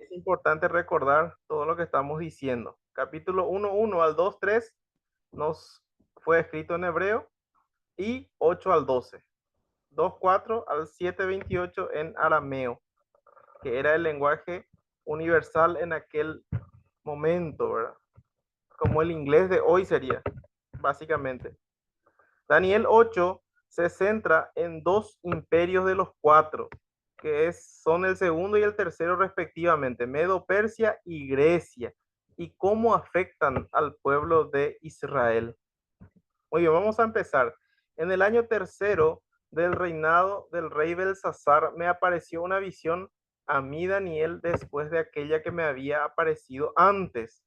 es importante recordar todo lo que estamos diciendo. Capítulo 1:1 al 2:3 nos fue escrito en hebreo y 8 al 12. 2:4 al 7:28 en arameo, que era el lenguaje universal en aquel momento, ¿verdad? Como el inglés de hoy sería, básicamente. Daniel 8 se centra en dos imperios de los cuatro, son el segundo y el tercero respectivamente, Medo-Persia y Grecia, y cómo afectan al pueblo de Israel. Muy bien, vamos a empezar. En el año tercero del reinado del rey Belsasar me apareció una visión a mí, Daniel, después de aquella que me había aparecido antes.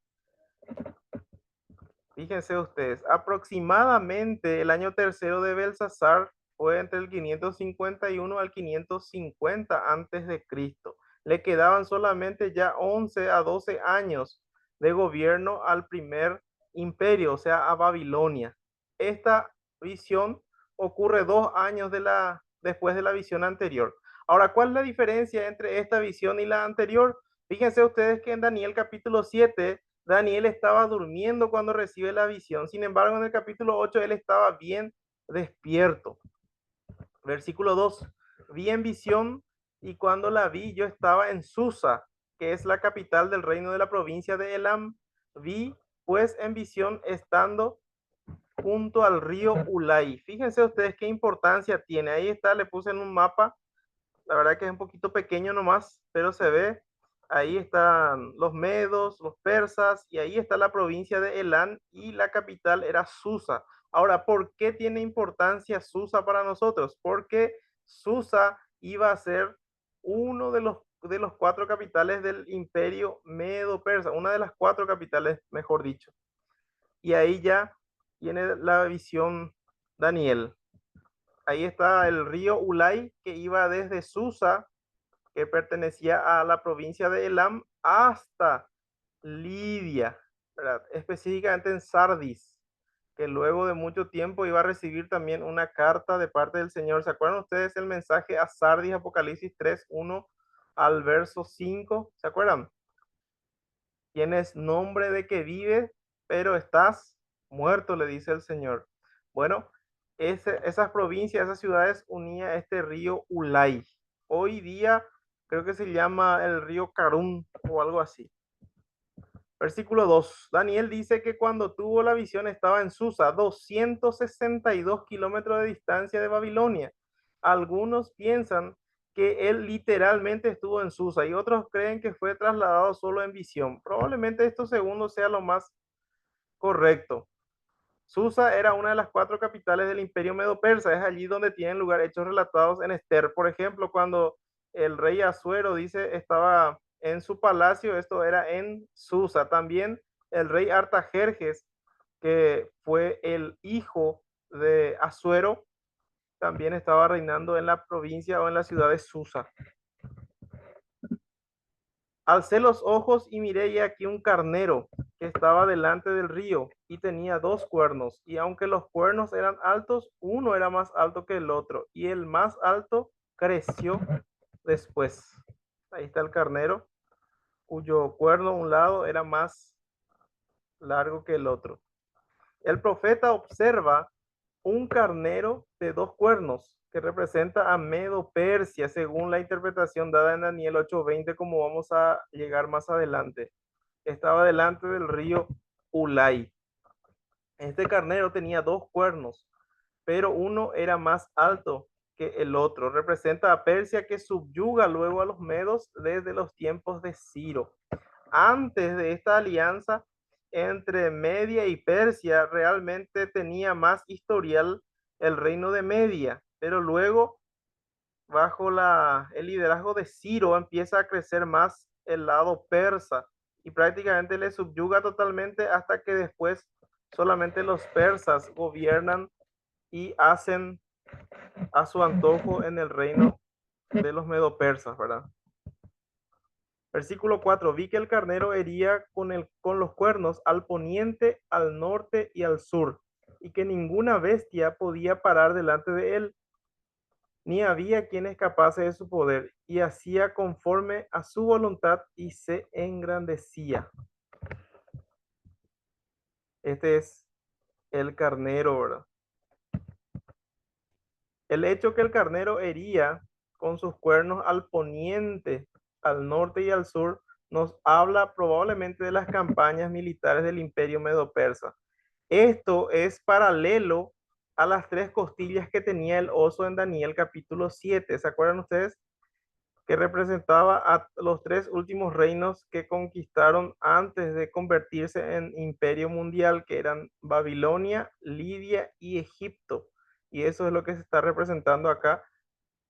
Fíjense ustedes, aproximadamente el año tercero de Belsasar fue entre el 551 al 550 antes de Cristo. Le quedaban solamente ya 11 a 12 años de gobierno al primer imperio, o sea, a Babilonia. Esta visión ocurre 2 años después de la visión anterior. Ahora, ¿cuál es la diferencia entre esta visión y la anterior? Fíjense ustedes que en Daniel capítulo 7 Daniel estaba durmiendo cuando recibe la visión. Sin embargo, en el capítulo 8 él estaba bien despierto. Versículo 2. Vi en visión y cuando la vi yo estaba en Susa, que es la capital del reino de la provincia de Elam. Vi pues en visión estando junto al río Ulai. Fíjense ustedes qué importancia tiene. Ahí está, le puse en un mapa. La verdad que es un poquito pequeño nomás, pero se ve. Ahí están los medos, los persas, y ahí está la provincia de Elán y la capital era Susa. Ahora, ¿por qué tiene importancia Susa para nosotros? Porque Susa iba a ser uno de los cuatro capitales del imperio medo-persa, una de las cuatro capitales, mejor dicho. Y ahí ya tiene la visión Daniel. Ahí está el río Ulai que iba desde Susa, que pertenecía a la provincia de Elam, hasta Lidia, ¿verdad? Específicamente en Sardis, que luego de mucho tiempo iba a recibir también una carta de parte del Señor. ¿Se acuerdan ustedes el mensaje a Sardis, Apocalipsis 3:1 al verso 5? ¿Se acuerdan? Tienes nombre de que vives, pero estás muerto, le dice el Señor. Bueno, esas provincias, esas ciudades unía este río Ulai. Hoy día creo que se llama el río Carún o algo así. Versículo 2. Daniel dice que cuando tuvo la visión estaba en Susa, 262 kilómetros de distancia de Babilonia. Algunos piensan que él literalmente estuvo en Susa y otros creen que fue trasladado solo en visión. Probablemente esto segundo sea lo más correcto. Susa era una de las cuatro capitales del imperio medo-persa. Es allí donde tienen lugar hechos relatados en Esther. Por ejemplo, cuando el rey Asuero dice estaba en su palacio, esto era en Susa. También el rey Artajerjes, que fue el hijo de Asuero, también estaba reinando en la provincia o en la ciudad de Susa. Alcé los ojos y miré y aquí un carnero que estaba delante del río y tenía dos cuernos, y aunque los cuernos eran altos, uno era más alto que el otro, y el más alto creció después. Ahí está el carnero, cuyo cuerno un lado era más largo que el otro. El profeta observa un carnero de dos cuernos que representa a Medo Persia, según la interpretación dada en Daniel 8:20, como vamos a llegar más adelante. Estaba delante del río Ulai. Este carnero tenía dos cuernos, pero uno era más alto que el otro. Representa a Persia que subyuga luego a los medos desde los tiempos de Ciro. Antes de esta alianza entre Media y Persia, realmente tenía más historial el reino de Media, pero luego, bajo el liderazgo de Ciro, empieza a crecer más el lado persa y prácticamente le subyuga totalmente hasta que después solamente los persas gobiernan y hacen a su antojo en el reino de los medo-persas, ¿verdad? Versículo 4. Vi que el carnero hería con los cuernos al poniente, al norte y al sur, y que ninguna bestia podía parar delante de él. ni había quien escapase de su poder, y hacía conforme a su voluntad y se engrandecía. Este es el carnero, ¿verdad? El hecho que el carnero hería con sus cuernos al poniente, al norte y al sur, nos habla probablemente de las campañas militares del Imperio Medo-Persa. Esto es paralelo a las tres costillas que tenía el oso en Daniel capítulo 7. ¿Se acuerdan ustedes? Que representaba a los tres últimos reinos que conquistaron antes de convertirse en imperio mundial, que eran Babilonia, Lidia y Egipto. Y eso es lo que se está representando acá,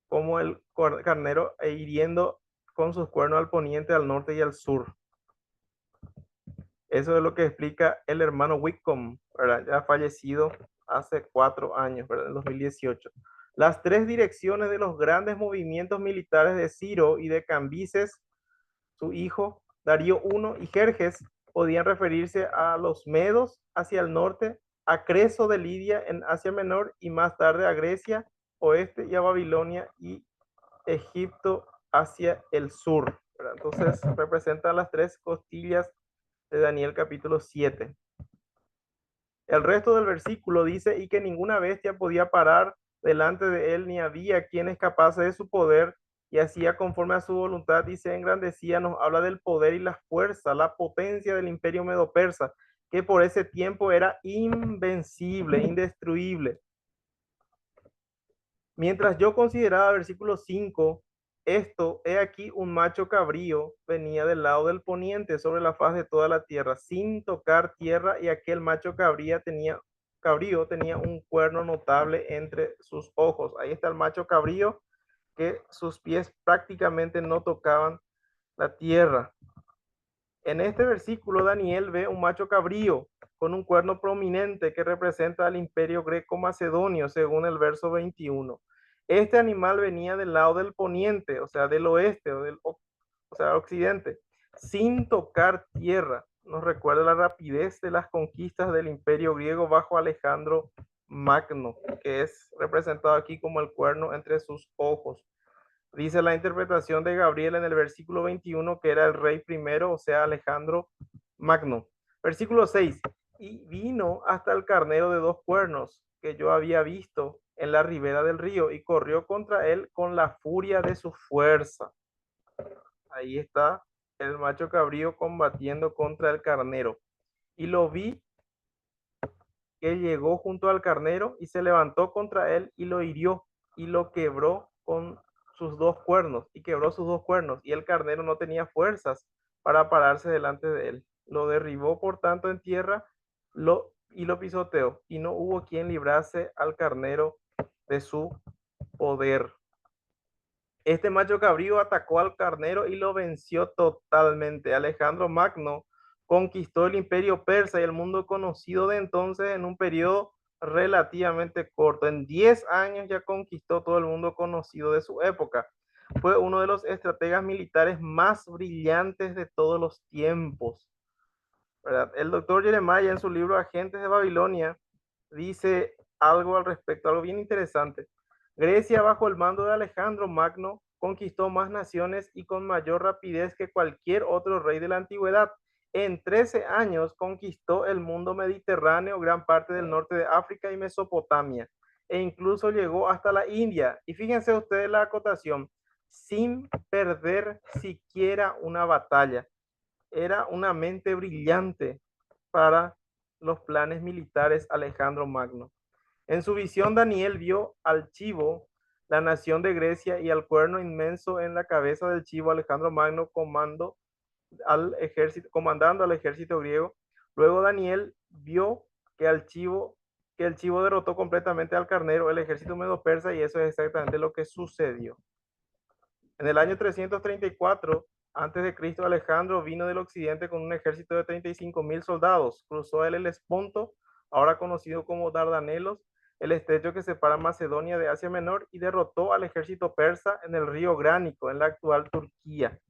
como el carnero hiriendo con sus cuernos al poniente, al norte y al sur. Eso es lo que explica el hermano Whitcomb, ¿verdad? Ya fallecido hace 4 años, ¿verdad? En 2018. Las tres direcciones de los grandes movimientos militares de Ciro y de Cambises, su hijo, Darío I y Jerjes, podían referirse a los medos hacia el norte, a Creso de Lidia en Asia Menor y más tarde a Grecia oeste y a Babilonia y Egipto hacia el sur, ¿verdad? Entonces representan las tres costillas de Daniel capítulo 7. El resto del versículo dice, y que ninguna bestia podía parar delante de él, ni había quien escapase de su poder, y hacía conforme a su voluntad, y se engrandecía. Nos habla del poder y la fuerza, la potencia del imperio medo-persa, que por ese tiempo era invencible, indestruible. Mientras yo consideraba versículo 5, esto, he aquí un macho cabrío venía del lado del poniente sobre la faz de toda la tierra, sin tocar tierra, y aquel macho cabrío tenía un cuerno notable entre sus ojos. Ahí está el macho cabrío, que sus pies prácticamente no tocaban la tierra. En este versículo, Daniel ve un macho cabrío con un cuerno prominente que representa al imperio greco-macedonio, según el verso 21. Este animal venía del lado del poniente, o sea, del oeste, o sea, occidente, sin tocar tierra. Nos recuerda la rapidez de las conquistas del imperio griego bajo Alejandro Magno, que es representado aquí como el cuerno entre sus ojos. Dice la interpretación de Gabriel en el versículo 21 que era el rey primero, o sea, Alejandro Magno. Versículo 6. Y vino hasta el carnero de 2 cuernos que yo había visto en la ribera del río y corrió contra él con la furia de su fuerza. Ahí está el macho cabrío combatiendo contra el carnero. Y lo vi que llegó junto al carnero y se levantó contra él y lo hirió y lo quebró con sus 2 cuernos y quebró sus 2 cuernos, y el carnero no tenía fuerzas para pararse delante de él. Lo derribó por tanto en tierra y lo pisoteó, y no hubo quien librase al carnero de su poder. Este macho cabrío atacó al carnero y lo venció totalmente. Alejandro Magno conquistó el imperio persa y el mundo conocido de entonces en un periodo relativamente corto. En 10 años ya conquistó todo el mundo conocido de su época. Fue uno de los estrategas militares más brillantes de todos los tiempos, ¿verdad? El doctor Jeremiah en su libro Agentes de Babilonia dice algo al respecto, algo bien interesante. Grecia, bajo el mando de Alejandro Magno, conquistó más naciones y con mayor rapidez que cualquier otro rey de la antigüedad. En 13 años conquistó el mundo mediterráneo, gran parte del norte de África y Mesopotamia, e incluso llegó hasta la India. Y fíjense ustedes la acotación, sin perder siquiera una batalla. Era una mente brillante para los planes militares Alejandro Magno. En su visión, Daniel vio al chivo, la nación de Grecia, y al cuerno inmenso en la cabeza del chivo, Alejandro Magno, comandando al ejército griego. Luego Daniel vio que el chivo derrotó completamente al carnero, el ejército medo-persa, y eso es exactamente lo que sucedió. En el año 334 antes de Cristo, Alejandro vino del occidente con un ejército de 35.000 soldados. Cruzó el Helesponto, ahora conocido como Dardanelos, el estrecho que separa Macedonia de Asia Menor, y derrotó al ejército persa en el río Gránico, en la actual Turquía.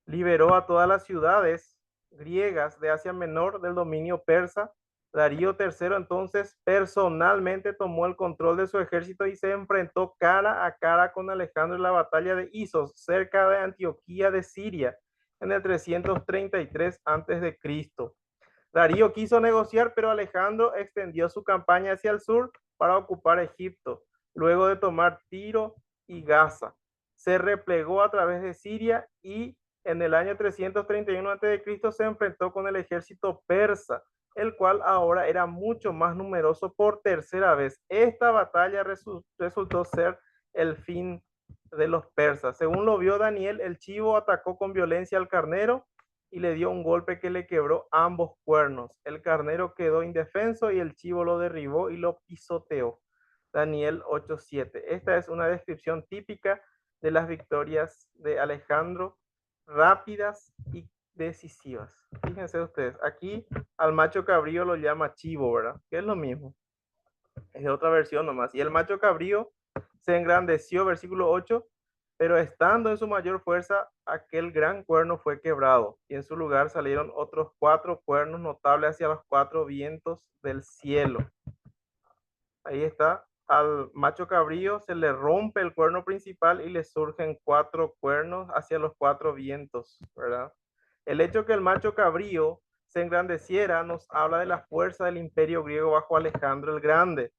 Liberó a todas las ciudades griegas de Asia Menor del dominio persa Darío III entonces personalmente tomó el control de su ejército y se enfrentó cara a cara con Alejandro en la batalla de Isos, cerca de Antioquía de Siria, en el 333 a.C. Darío quiso negociar, pero Alejandro extendió su campaña hacia el sur para ocupar Egipto, luego de tomar Tiro y Gaza. Se replegó a través de Siria y en el año 331 a.C. se enfrentó con el ejército persa, el cual ahora era mucho más numeroso por tercera vez. Esta batalla resultó ser el fin de los persas. Según lo vio Daniel, el chivo atacó con violencia al carnero y le dio un golpe que le quebró ambos cuernos. El carnero quedó indefenso y el chivo lo derribó y lo pisoteó. Daniel 8:7. Esta es una descripción típica de las victorias de Alejandro, rápidas y decisivas. Fíjense ustedes, aquí al macho cabrío lo llama chivo, ¿verdad? Que es lo mismo, es de otra versión nomás. Y el macho cabrío se engrandeció, versículo 8, pero estando en su mayor fuerza, aquel gran cuerno fue quebrado, y en su lugar salieron otros 4 cuernos notables hacia los 4 vientos del cielo. Ahí está, al macho cabrío se le rompe el cuerno principal y le surgen 4 cuernos hacia los 4 vientos, ¿verdad? El hecho que el macho cabrío se engrandeciera nos habla de la fuerza del imperio griego bajo Alejandro el Grande.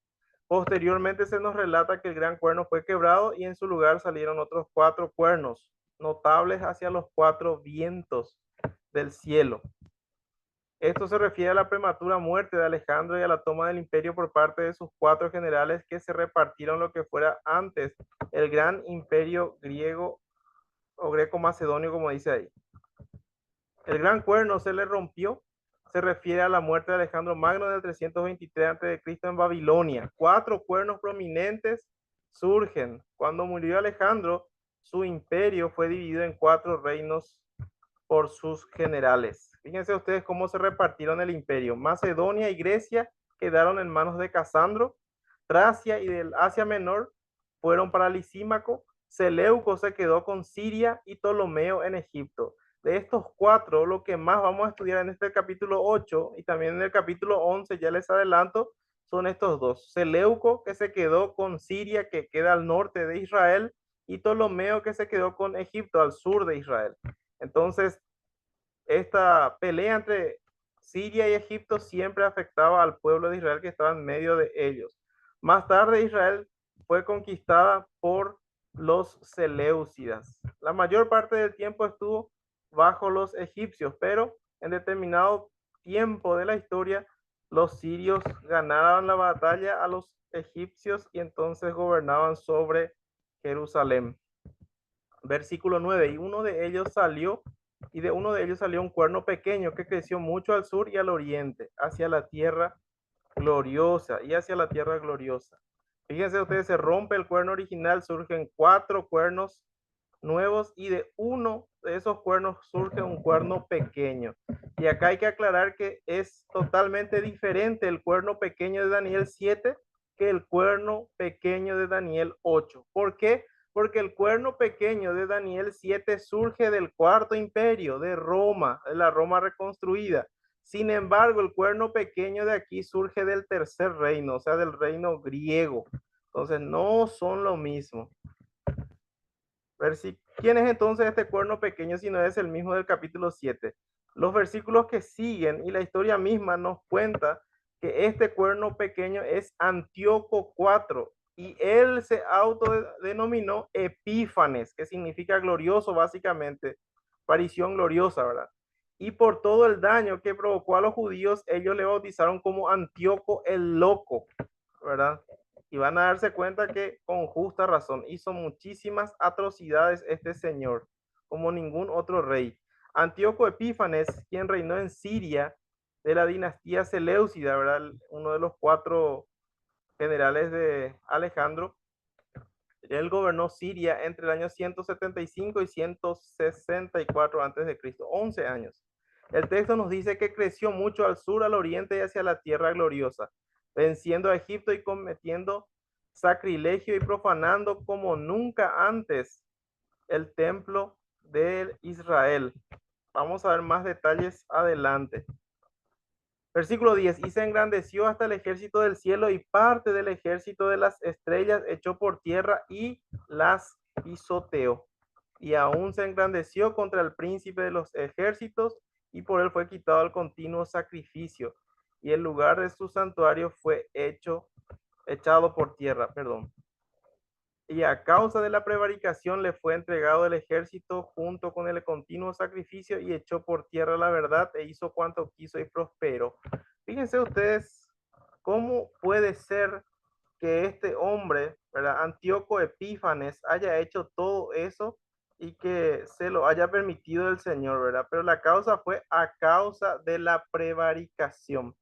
Posteriormente se nos relata que el gran cuerno fue quebrado y en su lugar salieron otros 4 cuernos, notables hacia los 4 vientos del cielo. Esto se refiere a la prematura muerte de Alejandro y a la toma del imperio por parte de sus 4 generales que se repartieron lo que fuera antes el gran imperio griego o greco-macedonio, como dice ahí. El gran cuerno se le rompió, se refiere a la muerte de Alejandro Magno del 323 a.C. en Babilonia. 4 cuernos prominentes surgen. Cuando murió Alejandro, su imperio fue dividido en 4 reinos por sus generales. Fíjense ustedes cómo se repartieron el imperio. Macedonia y Grecia quedaron en manos de Casandro. Tracia y del Asia Menor fueron para Lisímaco. Seleuco se quedó con Siria y Ptolomeo en Egipto. De estos 4, lo que más vamos a estudiar en este capítulo 8 y también en el capítulo 11, ya les adelanto, son estos 2. Seleuco, que se quedó con Siria, que queda al norte de Israel, y Ptolomeo, que se quedó con Egipto, al sur de Israel. Entonces, esta pelea entre Siria y Egipto siempre afectaba al pueblo de Israel que estaba en medio de ellos. Más tarde Israel fue conquistada por los Seleucidas. La mayor parte del tiempo estuvo bajo los egipcios, pero en determinado tiempo de la historia los sirios ganaron la batalla a los egipcios y entonces gobernaban sobre Jerusalén. Versículo 9, y uno de ellos salió, y de uno de ellos salió un cuerno pequeño que creció mucho al sur y al oriente, hacia la tierra gloriosa y hacia la tierra gloriosa. Fíjense ustedes, se rompe el cuerno original, surgen 4 cuernos nuevos y de uno de esos cuernos surge un cuerno pequeño. Y acá hay que aclarar que es totalmente diferente el cuerno pequeño de Daniel 7 que el cuerno pequeño de Daniel 8. ¿Por qué? Porque el cuerno pequeño de Daniel 7 surge del cuarto imperio, de Roma, de la Roma reconstruida. Sin embargo, el cuerno pequeño de aquí surge del tercer reino, o sea, del reino griego. Entonces, no son lo mismo. ¿Quién es entonces este cuerno pequeño si no es el mismo del capítulo 7? Los versículos que siguen y la historia misma nos cuenta que este cuerno pequeño es Antíoco IV y él se autodenominó Epífanes, que significa glorioso básicamente, aparición gloriosa, ¿verdad? Y por todo el daño que provocó a los judíos, ellos le bautizaron como Antíoco el Loco, ¿verdad? Y van a darse cuenta que con justa razón hizo muchísimas atrocidades este señor, como ningún otro rey. Antíoco Epífanes, quien reinó en Siria de la dinastía Seleucida, ¿verdad? Uno de los 4 generales de Alejandro. Él gobernó Siria entre el año 175 y 164 a.C., 11 años. El texto nos dice que creció mucho al sur, al oriente y hacia la tierra gloriosa, venciendo a Egipto y cometiendo sacrilegio y profanando como nunca antes el templo de Israel. Vamos a ver más detalles adelante. Versículo 10, y se engrandeció hasta el ejército del cielo y parte del ejército de las estrellas echó por tierra y las pisoteó. Y aún se engrandeció contra el príncipe de los ejércitos y por él fue quitado el continuo sacrificio. Y el lugar de su santuario fue echado por tierra, perdón. Y a causa de la prevaricación le fue entregado el ejército junto con el continuo sacrificio y echó por tierra la verdad e hizo cuanto quiso y prosperó. Fíjense ustedes cómo puede ser que este hombre, ¿verdad? Antíoco Epífanes, haya hecho todo eso y que se lo haya permitido el Señor, ¿verdad? Pero la causa fue a causa de la prevaricación.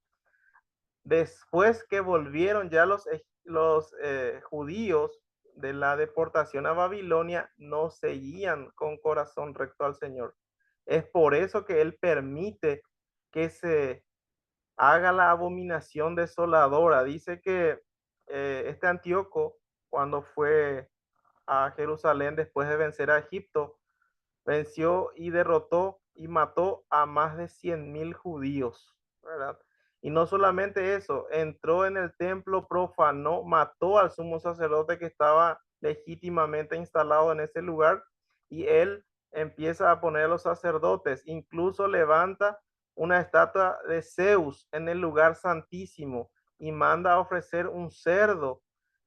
Después que volvieron ya los judíos de la deportación a Babilonia, no seguían con corazón recto al Señor. Es por eso que Él permite que se haga la abominación desoladora. Dice que este Antíoco, cuando fue a Jerusalén después de vencer a Egipto, venció y derrotó y mató a más de 100,000 judíos, ¿verdad? Y no solamente eso, entró en el templo, profanó, mató al sumo sacerdote que estaba legítimamente instalado en ese lugar y él empieza a poner a los sacerdotes, incluso levanta una estatua de Zeus en el lugar santísimo y manda a ofrecer un cerdo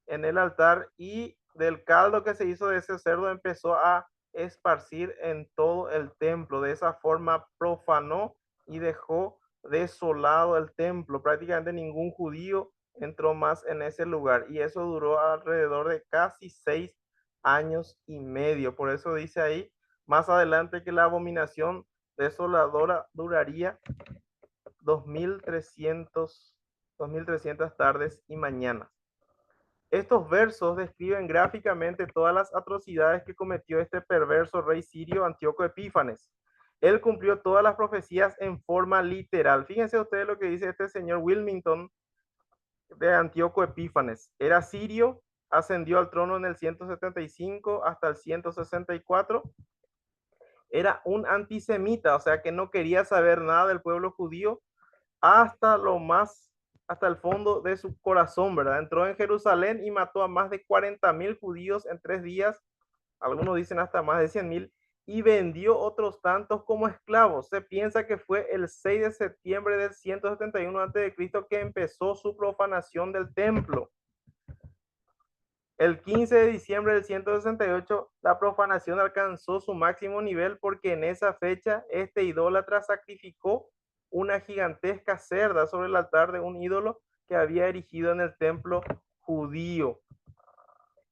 en el altar y del caldo que se hizo de ese cerdo empezó a esparcir en todo el templo. De esa forma profanó y dejó desolado el templo. Prácticamente ningún judío entró más en ese lugar y eso duró alrededor de casi 6 años y medio. Por eso dice ahí más adelante que la abominación desoladora duraría 2300 tardes y mañanas. Estos versos describen gráficamente todas las atrocidades que cometió este perverso rey sirio Antíoco Epífanes. Él cumplió todas las profecías en forma literal. Fíjense ustedes lo que dice este señor Wilmington de Antíoco Epífanes. Era sirio, ascendió al trono en el 175 hasta el 164. Era un antisemita, o sea que no quería saber nada del pueblo judío hasta lo más, hasta el fondo de su corazón, ¿verdad? Entró en Jerusalén y mató a más de 40,000 judíos en 3 días, algunos dicen hasta más de 100,000, y vendió otros tantos como esclavos. Se piensa que fue el 6 de septiembre del 171 a.C. que empezó su profanación del templo. El 15 de diciembre del 168, la profanación alcanzó su máximo nivel porque en esa fecha este idólatra sacrificó una gigantesca cerda sobre el altar de un ídolo que había erigido en el templo judío.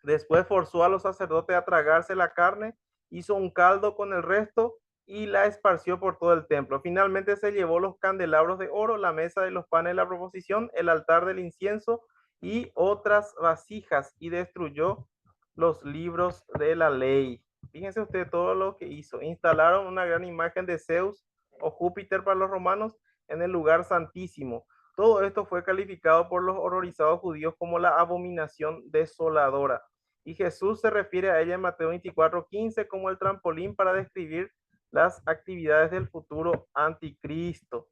Después forzó a los sacerdotes a tragarse la carne, hizo un caldo con el resto y la esparció por todo el templo. Finalmente se llevó los candelabros de oro, la mesa de los panes de la proposición, el altar del incienso y otras vasijas y destruyó los libros de la ley. Fíjense usted todo lo que hizo. Instalaron una gran imagen de Zeus o Júpiter para los romanos en el lugar santísimo. Todo esto fue calificado por los horrorizados judíos como la abominación desoladora. Y Jesús se refiere a ella en Mateo 24:15 como el trampolín para describir las actividades del futuro anticristo.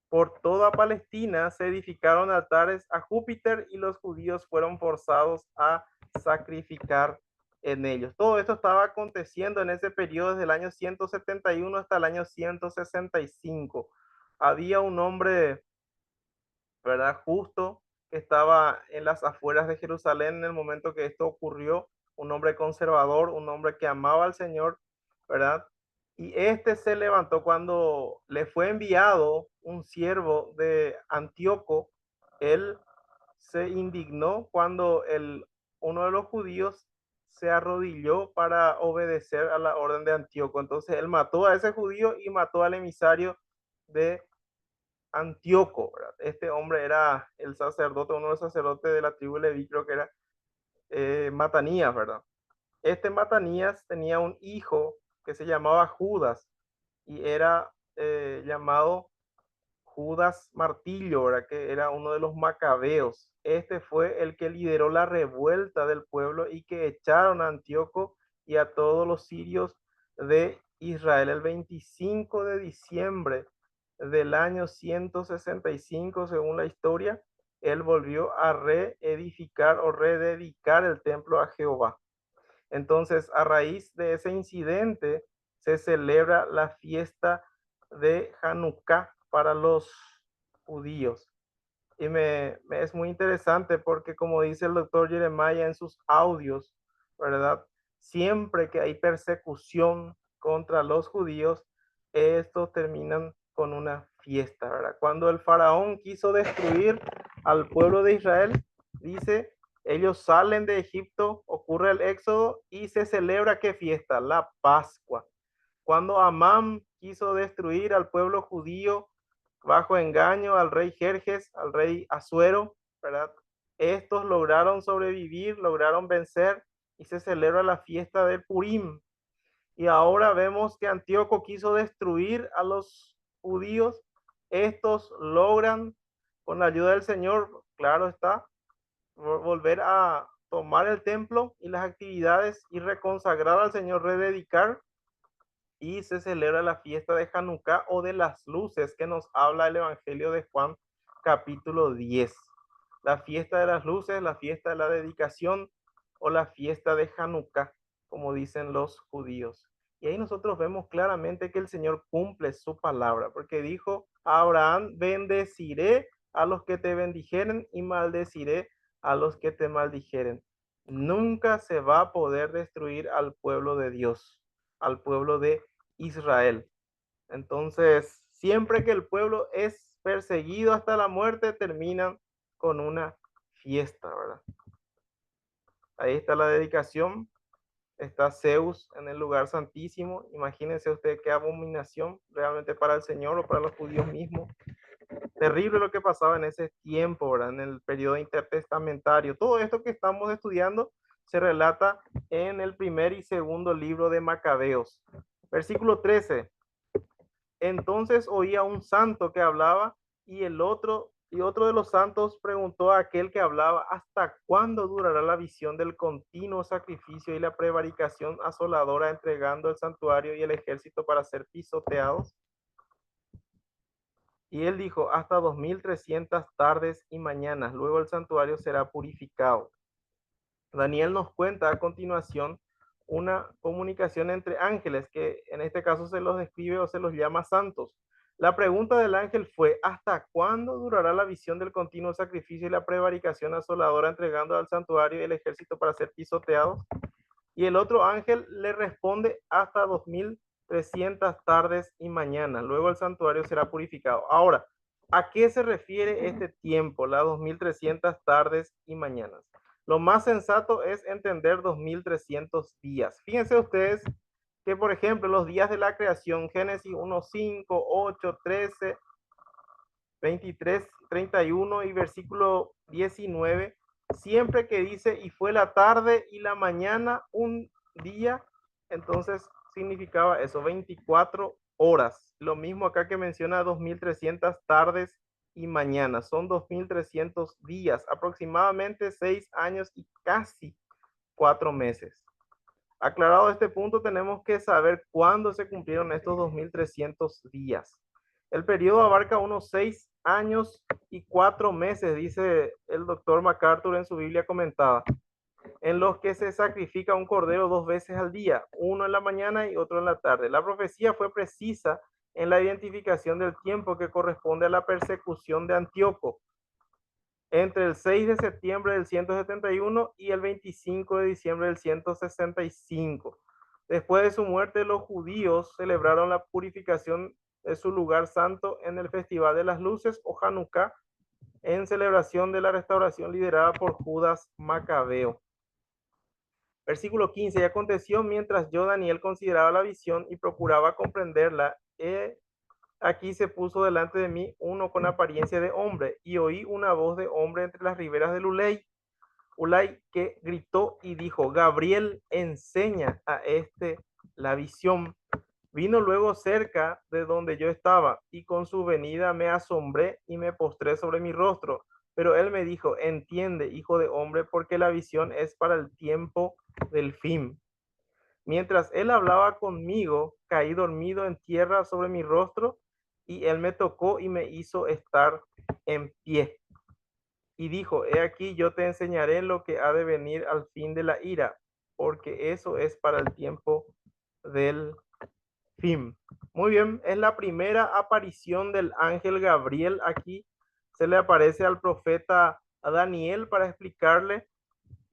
Por toda Palestina se edificaron altares a Júpiter y los judíos fueron forzados a sacrificar en ellos. Todo esto estaba aconteciendo en ese periodo desde el año 171 hasta el año 165. Había un hombre, ¿verdad? Justo que estaba en las afueras de Jerusalén en el momento que esto ocurrió, un hombre conservador, un hombre que amaba al Señor, ¿verdad? Y este se levantó cuando le fue enviado un siervo de Antíoco, él se indignó cuando uno de los judíos se arrodilló para obedecer a la orden de Antíoco. Entonces él mató a ese judío y mató al emisario de Antíoco, ¿verdad? Este hombre era el sacerdote, uno de los sacerdotes de la tribu de Leví, creo que era Matanías, ¿verdad? Este Matanías tenía un hijo que se llamaba Judas y era llamado Judas Martillo, ¿verdad? Que era uno de los macabeos. Este fue el que lideró la revuelta del pueblo y que echaron a Antíoco y a todos los sirios de Israel el 25 de diciembre del año 165, según la historia, él volvió a reedificar o rededicar el templo a Jehová. Entonces, a raíz de ese incidente, se celebra la fiesta de Hanukkah para los judíos. Y es muy interesante porque, como dice el doctor Jeremiah en sus audios, ¿verdad? Siempre que hay persecución contra los judíos, estos terminan con una fiesta, ¿verdad? Cuando el faraón quiso destruir al pueblo de Israel, dice, ellos salen de Egipto, ocurre el éxodo y se celebra ¿qué fiesta? La Pascua. Cuando Amán quiso destruir al pueblo judío bajo engaño al rey Jerjes, al rey Asuero, ¿verdad? Estos lograron sobrevivir, lograron vencer y se celebra la fiesta de Purim. Y ahora vemos que Antíoco quiso destruir a los judíos. Estos logran, con la ayuda del Señor, claro está, volver a tomar el templo y las actividades y reconsagrar al Señor, rededicar, y se celebra la fiesta de Hanukkah o de las luces que nos habla el Evangelio de Juan capítulo 10. La fiesta de las luces, la fiesta de la dedicación o la fiesta de Hanukkah, como dicen los judíos. Y ahí nosotros vemos claramente que el Señor cumple su palabra, porque dijo a Abraham, bendeciré a los que te bendijeren y maldeciré a los que te maldijeren. Nunca se va a poder destruir al pueblo de Dios, al pueblo de Israel. Entonces, siempre que el pueblo es perseguido hasta la muerte, terminan con una fiesta, ¿verdad? Ahí está la dedicación, está Zeus en el lugar santísimo. Imagínense usted qué abominación realmente para el Señor o para los judíos mismos. Terrible lo que pasaba en ese tiempo, ¿verdad? En el periodo intertestamentario. Todo esto que estamos estudiando se relata en el primer y segundo libro de Macabeos. Versículo 13. Entonces oía un santo que hablaba y otro de los santos preguntó a aquel que hablaba, ¿hasta cuándo durará la visión del continuo sacrificio y la prevaricación asoladora entregando el santuario y el ejército para ser pisoteados? Y él dijo, hasta 2300 tardes y mañanas, luego el santuario será purificado. Daniel nos cuenta a continuación una comunicación entre ángeles, que en este caso se los describe o se los llama santos. La pregunta del ángel fue, ¿hasta cuándo durará la visión del continuo sacrificio y la prevaricación asoladora entregando al santuario y el ejército para ser pisoteados? Y el otro ángel le responde, hasta 2300 tardes y mañanas, luego el santuario será purificado. Ahora, ¿a qué se refiere este tiempo, las 2300 tardes y mañanas? Lo más sensato es entender 2300 días. Fíjense ustedes que, por ejemplo, los días de la creación, Génesis 1, 5, 8, 13, 23, 31 y versículo 19, siempre que dice, y fue la tarde y la mañana un día, entonces significaba eso, 24 horas. Lo mismo acá que menciona 2300 tardes y mañanas, son 2300 días, aproximadamente 6 años y casi 4 meses. Aclarado este punto, tenemos que saber cuándo se cumplieron estos 2300 días. El periodo abarca unos 6 años y 4 meses, dice el doctor MacArthur en su Biblia comentada, en los que se sacrifica un cordero 2 veces al día, uno en la mañana y otro en la tarde. La profecía fue precisa en la identificación del tiempo que corresponde a la persecución de Antíoco, entre el 6 de septiembre del 171 y el 25 de diciembre del 165. Después de su muerte, los judíos celebraron la purificación de su lugar santo en el Festival de las Luces o Hanukkah, en celebración de la restauración liderada por Judas Macabeo. Versículo 15. Y aconteció mientras yo, Daniel, consideraba la visión y procuraba comprenderla, aquí se puso delante de mí uno con apariencia de hombre, y oí una voz de hombre entre las riberas del Ulai, que gritó y dijo, Gabriel, enseña a este la visión. Vino luego cerca de donde yo estaba, y con su venida me asombré y me postré sobre mi rostro. Pero él me dijo, entiende, hijo de hombre, porque la visión es para el tiempo del fin. Mientras él hablaba conmigo, caí dormido en tierra sobre mi rostro, y él me tocó y me hizo estar en pie. Y dijo, he aquí yo te enseñaré lo que ha de venir al fin de la ira, porque eso es para el tiempo del fin. Muy bien, es la primera aparición del ángel Gabriel aquí. Se le aparece al profeta Daniel para explicarle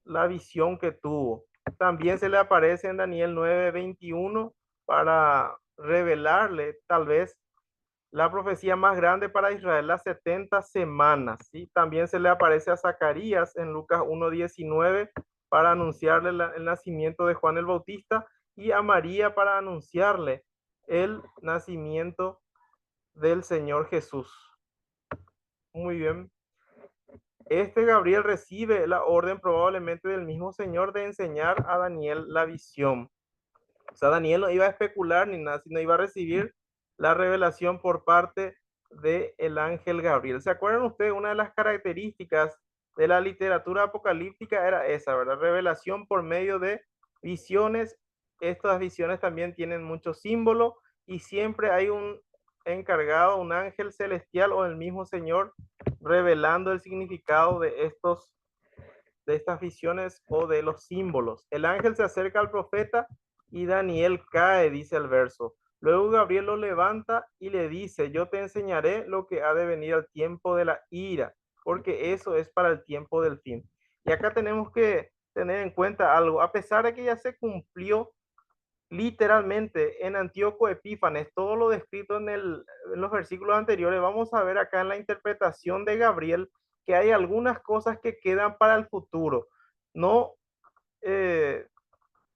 la visión que tuvo. También se le aparece en Daniel 9:21 para revelarle tal vez la profecía más grande para Israel, las 70 semanas. ¿Sí? También se le aparece a Zacarías en Lucas 1:19 para anunciarle el nacimiento de Juan el Bautista y a María para anunciarle el nacimiento del Señor Jesús. Muy bien. Este Gabriel recibe la orden probablemente del mismo Señor de enseñar a Daniel la visión. O sea, Daniel no iba a especular ni nada, sino iba a recibir la revelación por parte del ángel Gabriel. ¿Se acuerdan ustedes? Una de las características de la literatura apocalíptica era esa, ¿verdad? Revelación por medio de visiones. Estas visiones también tienen muchos símbolos y siempre hay un encargado, un ángel celestial o el mismo Señor revelando el significado de estas visiones o de los símbolos. El ángel se acerca al profeta y Daniel cae, dice el verso. Luego Gabriel lo levanta y le dice, yo te enseñaré lo que ha de venir al tiempo de la ira, porque eso es para el tiempo del fin. Y acá tenemos que tener en cuenta algo, a pesar de que ya se cumplió literalmente en Antíoco Epífanes, todo lo descrito en los versículos anteriores, vamos a ver acá en la interpretación de Gabriel que hay algunas cosas que quedan para el futuro. No, eh,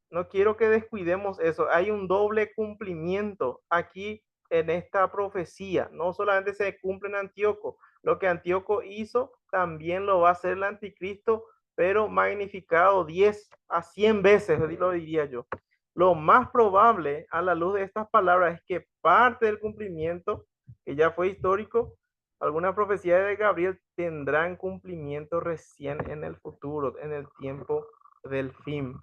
no quiero que descuidemos eso. Hay un doble cumplimiento aquí en esta profecía. No solamente se cumple en Antíoco, lo que Antíoco hizo también lo va a hacer el anticristo, pero magnificado 10 a 100 veces, lo diría yo. Lo más probable a la luz de estas palabras es que parte del cumplimiento, que ya fue histórico, alguna profecía de Gabriel tendrán cumplimiento recién en el futuro, en el tiempo del fin.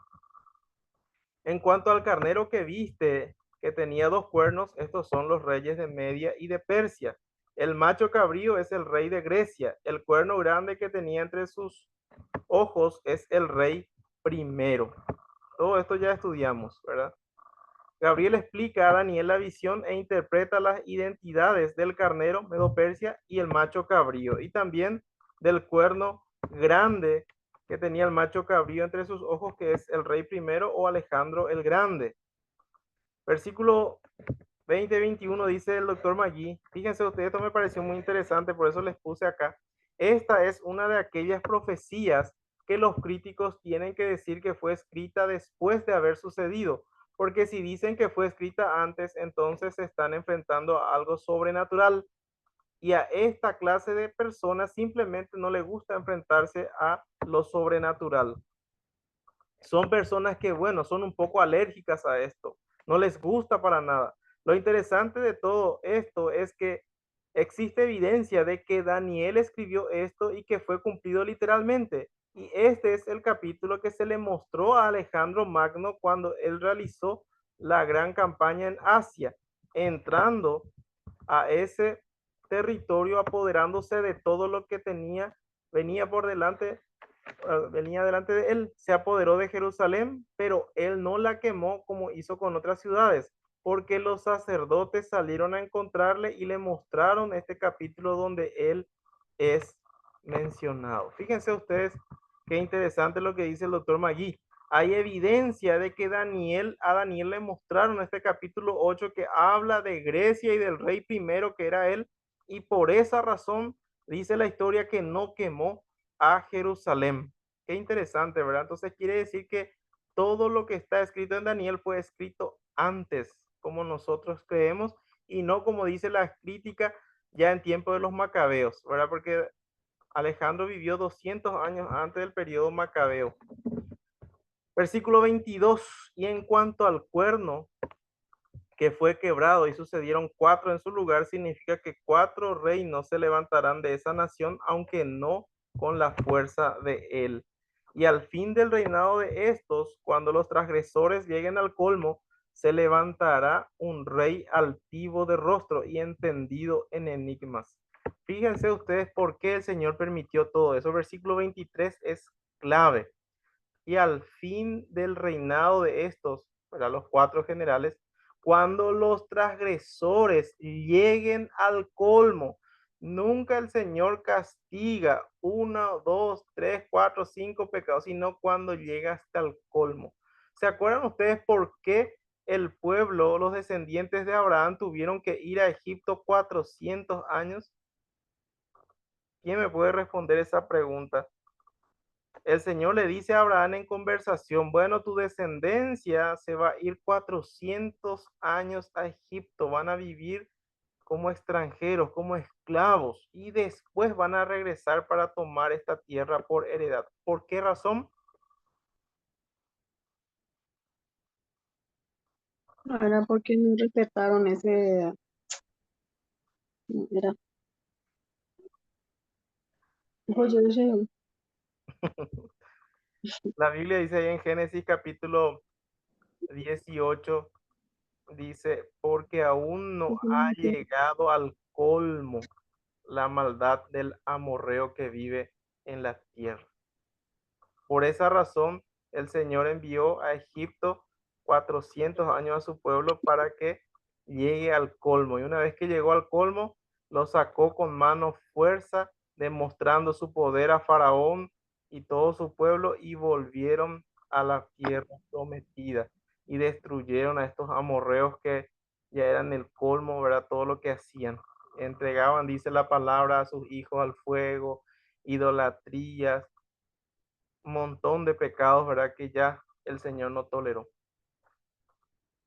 En cuanto al carnero que viste, que tenía dos cuernos, estos son los reyes de Media y de Persia. El macho cabrío es el rey de Grecia. El cuerno grande que tenía entre sus ojos es el rey primero. Todo esto ya estudiamos, ¿verdad? Gabriel explica a Daniel la visión e interpreta las identidades del carnero Medo-Persia y el macho cabrío, y también del cuerno grande que tenía el macho cabrío entre sus ojos, que es el rey primero o Alejandro el Grande. Versículo 20-21 dice el doctor Maggi, fíjense ustedes, esto me pareció muy interesante, por eso les puse acá. Esta es una de aquellas profecías que los críticos tienen que decir que fue escrita después de haber sucedido, porque si dicen que fue escrita antes, entonces se están enfrentando a algo sobrenatural. Y a esta clase de personas simplemente no le gusta enfrentarse a lo sobrenatural. Son personas que, bueno, son un poco alérgicas a esto, no les gusta para nada. Lo interesante de todo esto es que existe evidencia de que Daniel escribió esto y que fue cumplido literalmente. Y este es el capítulo que se le mostró a Alejandro Magno cuando él realizó la gran campaña en Asia, entrando a ese territorio, apoderándose de todo lo que tenía, venía por delante, venía delante de él, se apoderó de Jerusalén, pero él no la quemó como hizo con otras ciudades, porque los sacerdotes salieron a encontrarle y le mostraron este capítulo donde él es mencionado. Fíjense ustedes qué interesante lo que dice el doctor Magui. Hay evidencia de que a Daniel le mostraron este capítulo 8 que habla de Grecia y del rey primero que era él, y por esa razón dice la historia que no quemó a Jerusalén. Qué interesante, ¿verdad? Entonces quiere decir que todo lo que está escrito en Daniel fue escrito antes, como nosotros creemos, y no como dice la crítica ya en tiempo de los macabeos, ¿verdad? Porque Alejandro vivió 200 años antes del periodo macabeo. Versículo 22, y en cuanto al cuerno que fue quebrado y sucedieron 4 en su lugar, significa que 4 reinos se levantarán de esa nación, aunque no con la fuerza de él. Y al fin del reinado de estos, cuando los transgresores lleguen al colmo, se levantará un rey altivo de rostro y entendido en enigmas. Fíjense ustedes por qué el Señor permitió todo eso. El versículo 23 es clave. Y al fin del reinado de estos, para los cuatro generales, cuando los transgresores lleguen al colmo, nunca el Señor castiga uno, dos, tres, cuatro, cinco pecados, sino cuando llega hasta el colmo. ¿Se acuerdan ustedes por qué el pueblo, los descendientes de Abraham, tuvieron que ir a Egipto 400 años? ¿Quién me puede responder esa pregunta? El Señor le dice a Abraham en conversación, bueno, tu descendencia se va a ir 400 años a Egipto, van a vivir como extranjeros, como esclavos, y después van a regresar para tomar esta tierra por heredad. ¿Por qué razón? Ahora, porque no respetaron ese, era, pues yo dije, La Biblia dice ahí en Génesis capítulo 18, dice, porque aún no ha llegado al colmo la maldad del amorreo que vive en la tierra. Por esa razón, el Señor envió a Egipto 400 años a su pueblo para que llegue al colmo. Y una vez que llegó al colmo, lo sacó con mano fuerza, demostrando su poder a Faraón y todo su pueblo, y volvieron a la tierra prometida y destruyeron a estos amorreos que ya eran el colmo, ¿verdad? Todo lo que hacían. Entregaban, dice la palabra, a sus hijos al fuego, idolatrías, montón de pecados, ¿verdad? Que ya el Señor no toleró.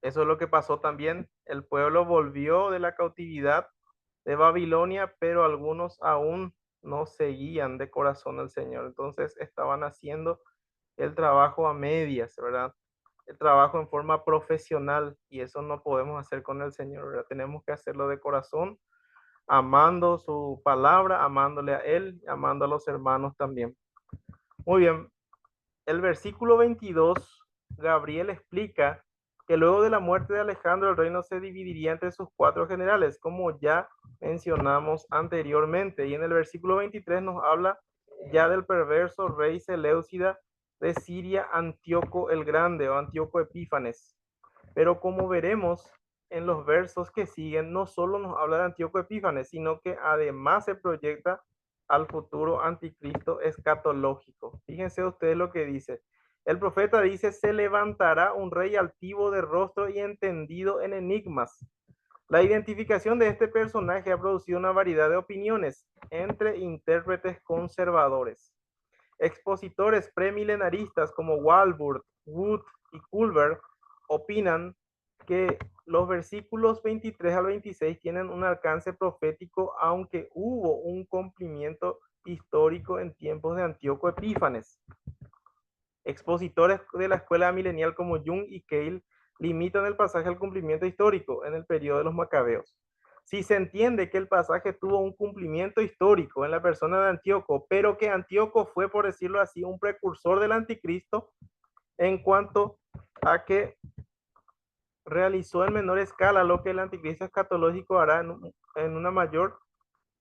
Eso es lo que pasó también. El pueblo volvió de la cautividad de Babilonia, pero algunos aún no seguían de corazón al Señor. Entonces estaban haciendo el trabajo a medias, ¿verdad? El trabajo en forma profesional, y eso no podemos hacer con el Señor, ¿verdad? Tenemos que hacerlo de corazón, amando su palabra, amándole a Él, amando a los hermanos también. Muy bien, el versículo 22, Gabriel explica que luego de la muerte de Alejandro el reino se dividiría entre sus cuatro generales, como ya mencionamos anteriormente. Y en el versículo 23 nos habla ya del perverso rey Seleucida de Siria, Antíoco el Grande o Antíoco Epífanes. Pero como veremos en los versos que siguen, no solo nos habla de Antíoco Epífanes, sino que además se proyecta al futuro anticristo escatológico. Fíjense ustedes lo que dice. El profeta dice, se levantará un rey altivo de rostro y entendido en enigmas. La identificación de este personaje ha producido una variedad de opiniones entre intérpretes conservadores. Expositores premilenaristas como Walburt, Wood y Culver opinan que los versículos 23 al 26 tienen un alcance profético, aunque hubo un cumplimiento histórico en tiempos de Antíoco Epífanes. Expositores de la escuela milenial como Jung y Cale limitan el pasaje al cumplimiento histórico en el periodo de los Macabeos. Si se entiende que el pasaje tuvo un cumplimiento histórico en la persona de Antíoco, pero que Antíoco fue, por decirlo así, un precursor del anticristo en cuanto a que realizó en menor escala lo que el anticristo escatológico hará en una mayor,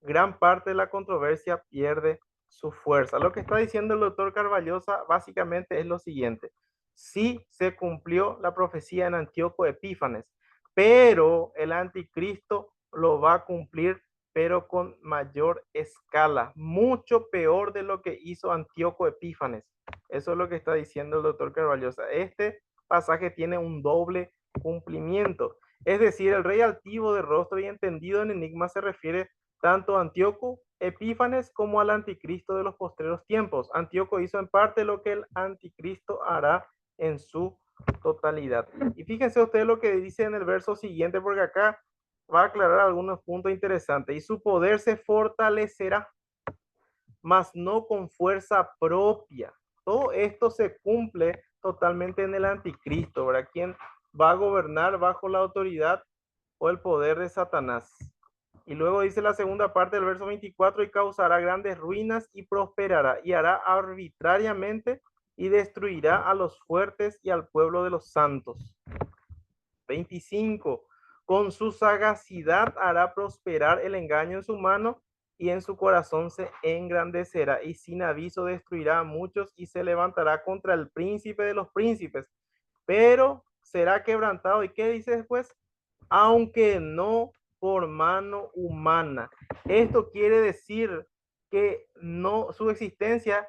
gran parte de la controversia pierde su fuerza. Lo que está diciendo el doctor Carballosa básicamente es lo siguiente. Sí se cumplió la profecía en Antíoco Epífanes, pero el anticristo lo va a cumplir, pero con mayor escala, mucho peor de lo que hizo Antíoco Epífanes. Eso es lo que está diciendo el doctor Carballosa. Este pasaje tiene un doble cumplimiento. Es decir, el rey altivo de rostro y entendido en enigma se refiere tanto a Antíoco Epífanes como al anticristo de los postreros tiempos. Antíoco hizo en parte lo que el anticristo hará en su totalidad. Y fíjense ustedes lo que dice en el verso siguiente, porque acá va a aclarar algunos puntos interesantes. Y su poder se fortalecerá, mas no con fuerza propia. Todo esto se cumple totalmente en el anticristo, ¿verdad? Quien va a gobernar bajo la autoridad o el poder de Satanás. Y luego dice la segunda parte del verso 24, y causará grandes ruinas y prosperará, y hará arbitrariamente y destruirá a los fuertes y al pueblo de los santos. 25. Con su sagacidad hará prosperar el engaño en su mano y en su corazón se engrandecerá y sin aviso destruirá a muchos y se levantará contra el príncipe de los príncipes, pero será quebrantado. ¿Y qué dice después? Aunque no por mano humana. Esto quiere decir que no, su existencia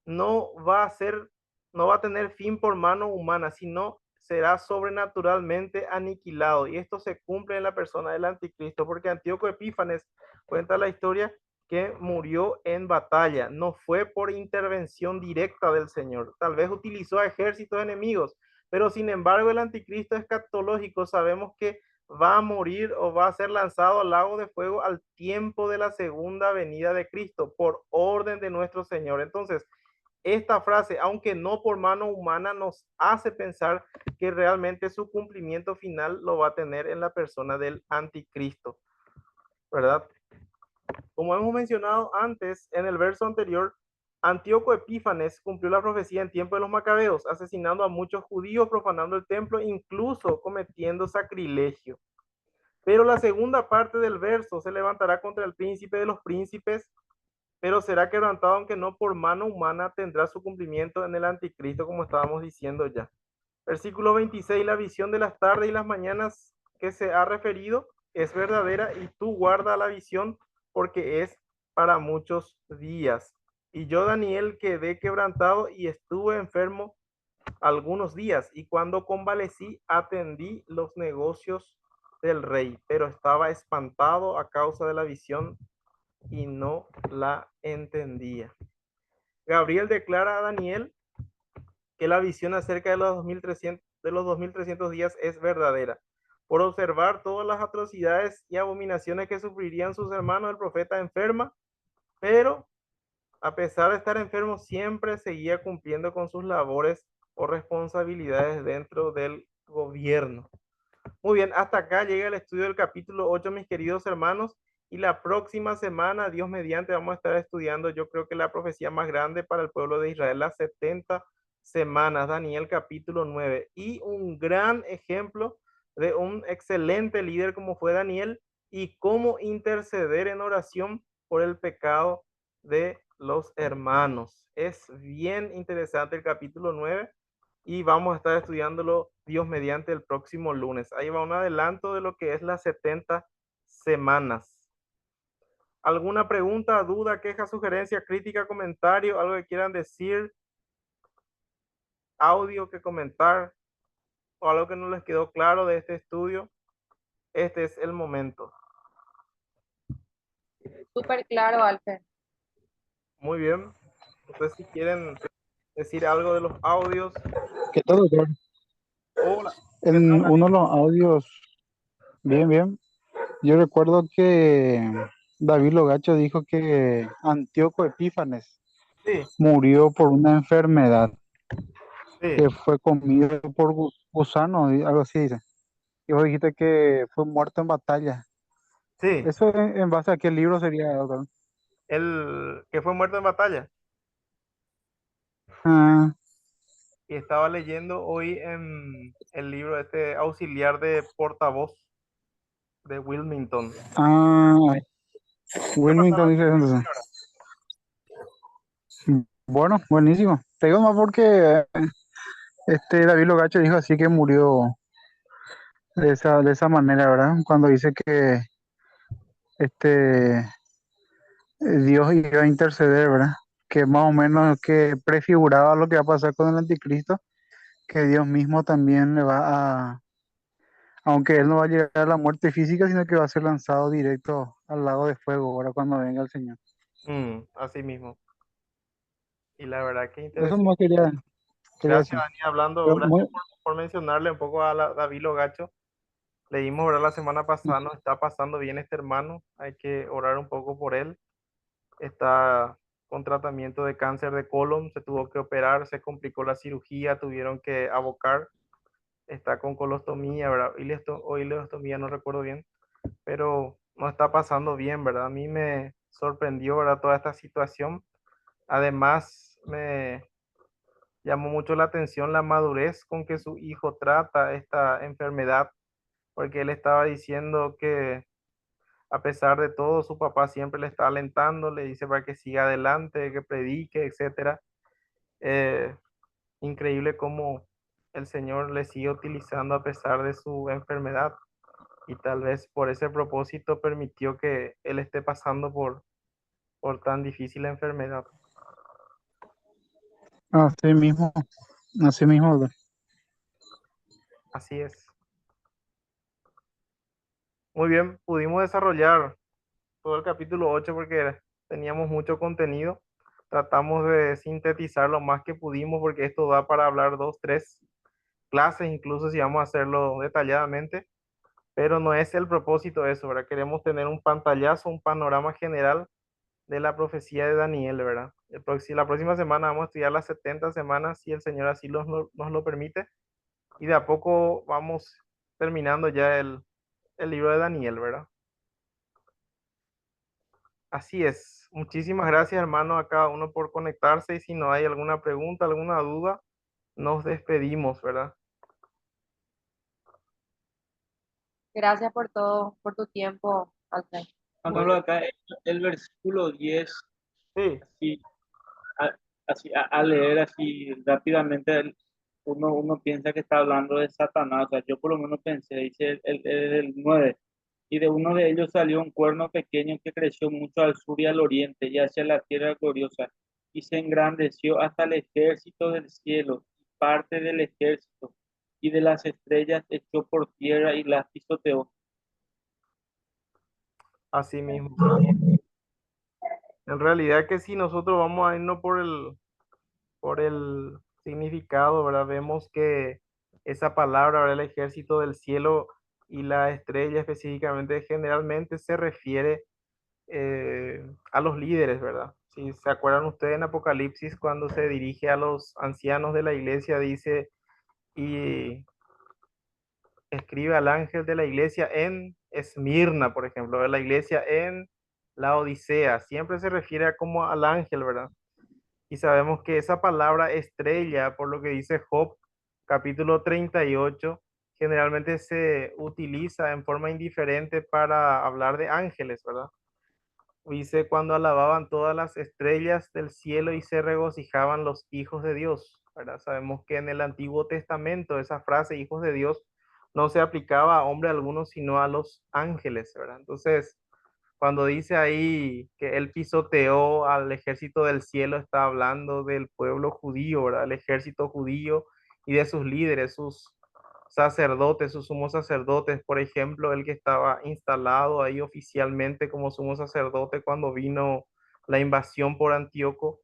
no va a ser, no va a tener fin por mano humana, sino será sobrenaturalmente aniquilado. Y esto se cumple en la persona del anticristo, porque Antíoco Epífanes cuenta la historia que murió en batalla, no fue por intervención directa del Señor. Tal vez utilizó a ejércitos enemigos, pero sin embargo el anticristo escatológico sabemos que va a morir o va a ser lanzado al lago de fuego al tiempo de la segunda venida de Cristo, por orden de nuestro Señor. Entonces, esta frase, aunque no por mano humana, nos hace pensar que realmente su cumplimiento final lo va a tener en la persona del anticristo, ¿verdad? Como hemos mencionado antes, en el verso anterior, Antíoco Epífanes cumplió la profecía en tiempo de los macabeos, asesinando a muchos judíos, profanando el templo, incluso cometiendo sacrilegio. Pero la segunda parte del verso se levantará contra el príncipe de los príncipes, pero será quebrantado, aunque no por mano humana, tendrá su cumplimiento en el anticristo, como estábamos diciendo ya. Versículo 26, la visión de las tardes y las mañanas que se ha referido es verdadera y tú guarda la visión porque es para muchos días. Y yo, Daniel, quedé quebrantado y estuve enfermo algunos días y cuando convalecí atendí los negocios del rey, pero estaba espantado a causa de la visión y no la entendía. Gabriel declara a Daniel que la visión acerca de los 2300 días es verdadera. Por observar todas las atrocidades y abominaciones que sufrirían sus hermanos, el profeta enferma, pero a pesar de estar enfermo, siempre seguía cumpliendo con sus labores o responsabilidades dentro del gobierno. Muy bien, hasta acá llega el estudio del capítulo 8, mis queridos hermanos, y la próxima semana, Dios mediante, vamos a estar estudiando, yo creo que la profecía más grande para el pueblo de Israel, las 70 semanas, Daniel capítulo 9, y un gran ejemplo de un excelente líder como fue Daniel y cómo interceder en oración por el pecado de los hermanos. Es bien interesante el capítulo 9 y vamos a estar estudiándolo Dios mediante el próximo lunes. Ahí va un adelanto de lo que es las 70 semanas. ¿Alguna pregunta, duda, queja, sugerencia, crítica, comentario, algo que quieran decir, audio que comentar o algo que no les quedó claro de este estudio? Este es el momento. Súper claro, Alfer. Muy bien. Entonces, si quieren decir algo de los audios. ¿Qué tal, doctor? Hola, ¿qué tal, En uno de Danilo? los audios, bien, bien, yo recuerdo que David Logacho dijo que Antíoco Epífanes Sí, murió por una enfermedad sí, que fue comido por gusano, y algo así dice. Y vos dijiste que fue muerto en batalla. sí. ¿Eso en base a qué libro sería, doctor? El que fue muerto en batalla. Ah, Y estaba leyendo hoy en el libro este auxiliar de portavoz de Wilmington. ah, Voy a pasar Wilmington a dice eso, entonces. ahora. Bueno, buenísimo. Te digo más porque David Logacho dijo así que murió de esa manera, ¿verdad? Cuando dice que este Dios iba a interceder, ¿verdad? Que más o menos que prefiguraba lo que va a pasar con el anticristo, que Dios mismo también le va a, aunque él no va a llegar a la muerte física, sino que va a ser lanzado directo al lago de fuego, ahora cuando venga el Señor. Así mismo. Y la verdad que Eso interesante. nomás quería Gracias, decir. Dani, hablando, Pero gracias por mencionarle un poco a David Logacho. Leímos, ¿verdad? La semana pasada, nos está pasando bien este hermano. Hay que orar un poco por él. Está con tratamiento de cáncer de colon, se tuvo que operar, se complicó la cirugía, tuvieron que abocar. Está con colostomía, ¿verdad? O ileostomía, no recuerdo bien, pero no está pasando bien, ¿verdad? A mí me sorprendió, ¿verdad? Toda esta situación. Además, me llamó mucho la atención la madurez con que su hijo trata esta enfermedad. porque él estaba diciendo que a pesar de todo, su papá siempre le está alentando, le dice para que siga adelante, que predique, etcétera. Eh, Increíble cómo el Señor le sigue utilizando a pesar de su enfermedad y tal vez por ese propósito permitió que él esté pasando por tan difícil enfermedad. Así mismo, bro. Así es. Muy bien, pudimos desarrollar todo el capítulo 8 porque teníamos mucho contenido. Tratamos de sintetizar lo más que pudimos porque esto da para hablar dos, tres clases, incluso si vamos a hacerlo detalladamente, pero no es el propósito de eso, ¿verdad? Queremos tener un pantallazo, un panorama general de la profecía de Daniel, ¿verdad? La próxima semana vamos a estudiar las 70 semanas, si el Señor así nos lo permite, y de a poco vamos terminando ya el libro de Daniel, ¿verdad? Así es. Muchísimas gracias, hermano, a cada uno por conectarse y si no hay alguna pregunta, alguna duda, nos despedimos, ¿verdad? Gracias por todo, por tu tiempo, Alfred. Muy Manolo, bien. acá el versículo 10 Sí, así, a, a leer así rápidamente, uno piensa que está hablando de Satanás. O sea, yo por lo menos pensé, dice el 9, y de uno de ellos salió un cuerno pequeño que creció mucho al sur y al oriente y hacia la tierra gloriosa, y se engrandeció hasta el ejército del cielo, y parte del ejército, y de las estrellas echó por tierra y las pisoteó. así mismo. En realidad que si nosotros vamos a irnos por el significado, ¿verdad? Vemos que esa palabra, ¿verdad? El ejército del cielo y la estrella específicamente, generalmente se refiere a los líderes, ¿verdad? Si se acuerdan ustedes en Apocalipsis, cuando se dirige a los ancianos de la iglesia, dice, y escribe al ángel de la iglesia en Esmirna, por ejemplo, de la iglesia en la Odisea, siempre se refiere a como al ángel, ¿verdad? Y sabemos que esa palabra estrella, por lo que dice Job, capítulo 38, generalmente se utiliza en forma indiferente para hablar de ángeles, ¿verdad? Dice cuando alababan todas las estrellas del cielo y se regocijaban los hijos de Dios, ¿verdad? Sabemos que en el Antiguo Testamento esa frase, hijos de Dios, no se aplicaba a hombre alguno, sino a los ángeles, ¿verdad? Entonces, cuando dice ahí que él pisoteó al ejército del cielo, está hablando del pueblo judío, ¿verdad? El ejército judío y de sus líderes, sus sacerdotes, sus sumos sacerdotes, por ejemplo, el que estaba instalado ahí oficialmente como sumo sacerdote cuando vino la invasión por Antíoco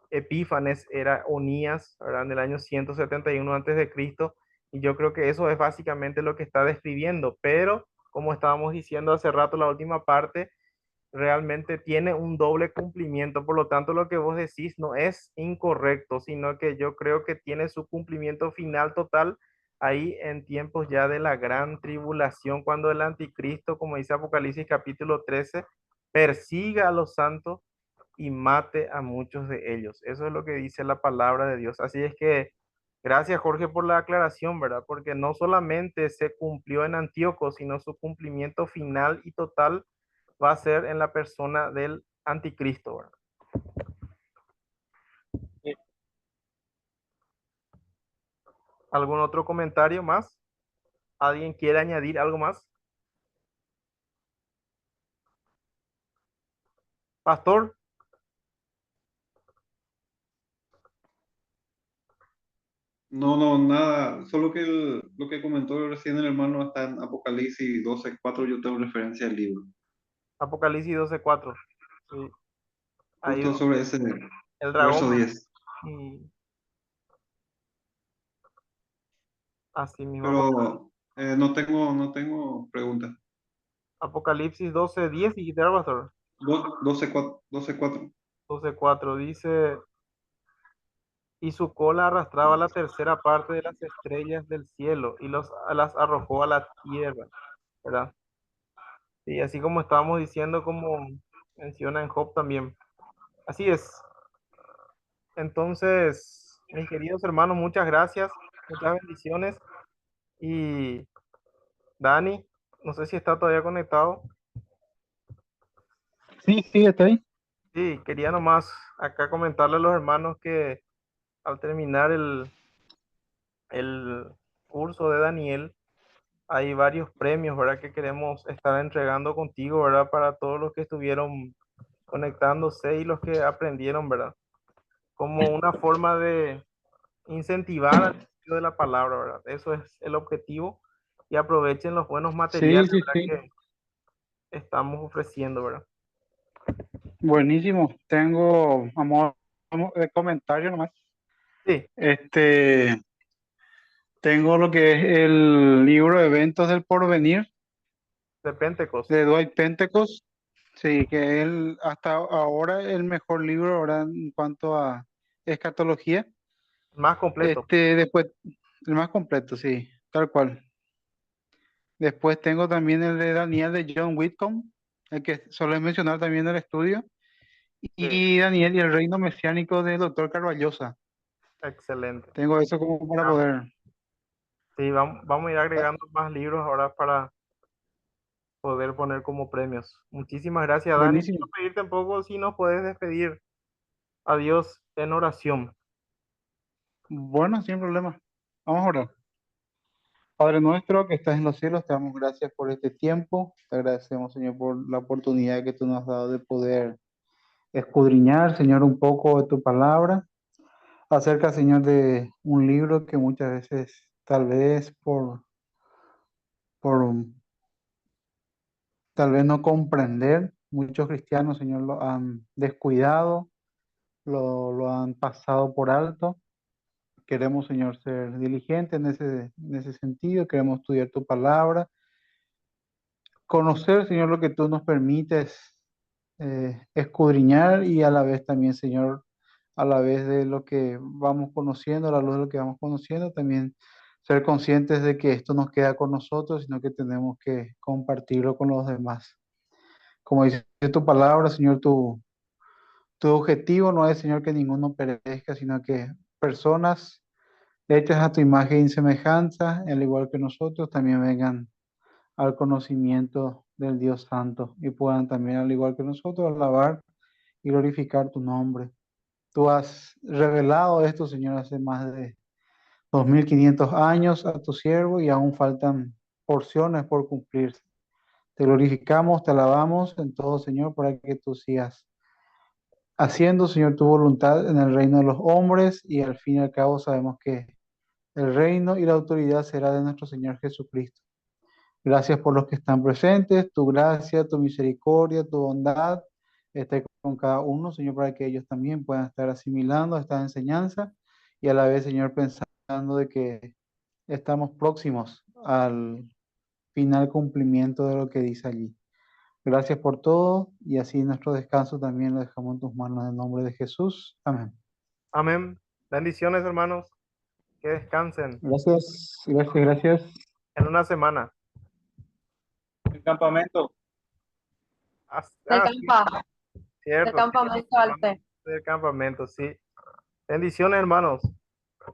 Epífanes, era Onías, ¿verdad? En el año 171 antes de Cristo, y yo creo que eso es básicamente lo que está describiendo, pero como estábamos diciendo hace rato, la última parte realmente tiene un doble cumplimiento, por lo tanto lo que vos decís no es incorrecto, sino que yo creo que tiene su cumplimiento final total ahí en tiempos ya de la gran tribulación, cuando el anticristo, como dice Apocalipsis capítulo 13, persiga a los santos y mate a muchos de ellos. Eso es lo que dice la palabra de Dios. Así es que gracias Jorge por la aclaración, ¿verdad? Porque no solamente se cumplió en Antíoco, sino su cumplimiento final y total va a ser en la persona del anticristo, ¿verdad? Eh, ¿Algún otro comentario más? ¿Alguien quiere añadir algo más? Pastor, No, no, nada, solo que lo que comentó recién el hermano está en Apocalipsis 12:4. Yo tengo referencia al libro, Apocalipsis 12:4. Sí, ahí justo donde sobre ese el dragón, verso 10. y así mismo. Pero no tengo preguntas. Apocalipsis 12:10 y pastor. 12:4, 12:4. 12:4 dice, y su cola arrastraba la tercera parte de las estrellas del cielo y las arrojó a la tierra, ¿verdad? Y así como estábamos diciendo, como menciona en Job también. Así es. Entonces, mis queridos hermanos, muchas gracias, muchas bendiciones y Dani, no sé si está todavía conectado. Sí, sí, está ahí. Sí, quería nomás acá comentarle a los hermanos que al terminar el curso de Daniel, hay varios premios, ¿verdad? Que queremos estar entregando contigo, ¿verdad? Para todos los que estuvieron conectándose y los que aprendieron, ¿verdad? Como una forma de incentivar al estudio de la palabra, ¿verdad? Eso es el objetivo y aprovechen los buenos Sí, materiales, sí, ¿verdad? sí. Que estamos ofreciendo, ¿verdad? Buenísimo. Tengo, vamos, de comentario nomás. Sí, Este, tengo lo que es el libro de Eventos del Porvenir de Pentecostés. de Dwight Pentecost. Sí, que él hasta ahora el mejor libro ahora en cuanto a escatología. Más completo. Después, el más completo, sí, tal cual. Después tengo también el de Daniel de John Whitcomb, el que suele mencionar también en el estudio. Sí, Y Daniel y el reino mesiánico del doctor Carballosa. excelente. Tengo eso como para Ah, poder. sí, vamos a ir agregando más libros ahora para poder poner como premios. Muchísimas gracias, Dani. Buenísimo. Quiero pedirte un poco si nos puedes despedir. Adiós en oración. Bueno, sin problema. Vamos a orar. Padre nuestro que estás en los cielos, te damos gracias por este tiempo. Te agradecemos, Señor, por la oportunidad que tú nos has dado de poder escudriñar, Señor, un poco de tu palabra. Acerca, Señor, de un libro que muchas veces, tal vez por tal vez no comprender, muchos cristianos, Señor, lo han descuidado, lo han pasado por alto. Queremos, Señor, ser diligentes en ese sentido. Queremos estudiar tu palabra, conocer, Señor, lo que tú nos permites escudriñar y a la vez también, Señor, a la vez de lo que vamos conociendo, a la luz de lo que vamos conociendo, también ser conscientes de que esto nos queda con nosotros, sino que tenemos que compartirlo con los demás. Como dice tu palabra, Señor, tu objetivo no es, Señor, que ninguno perezca, sino que personas hechas a tu imagen y semejanza, al igual que nosotros, también vengan al conocimiento del Dios Santo y puedan también, al igual que nosotros, alabar y glorificar tu nombre. Tú has revelado esto, Señor, hace más de 2500 años a tu siervo y aún faltan porciones por cumplir. Te glorificamos, te alabamos en todo, Señor, para que tú sigas haciendo, Señor, tu voluntad en el reino de los hombres y al fin y al cabo sabemos que el reino y la autoridad será de nuestro Señor Jesucristo. Gracias por los que están presentes, tu gracia, tu misericordia, tu bondad esté con cada uno, Señor, para que ellos también puedan estar asimilando esta enseñanza y a la vez, Señor, pensando de que estamos próximos al final cumplimiento de lo que dice allí. Gracias por todo y así nuestro descanso también lo dejamos en tus manos en el nombre de Jesús. Amén. Amén. Bendiciones, hermanos. Que descansen Gracias, gracias, gracias. en una semana. El campamento. Del Sí, campa, del cierto, sí, campamento hablando Alpe. del campamento, sí. Bendiciones, hermanos.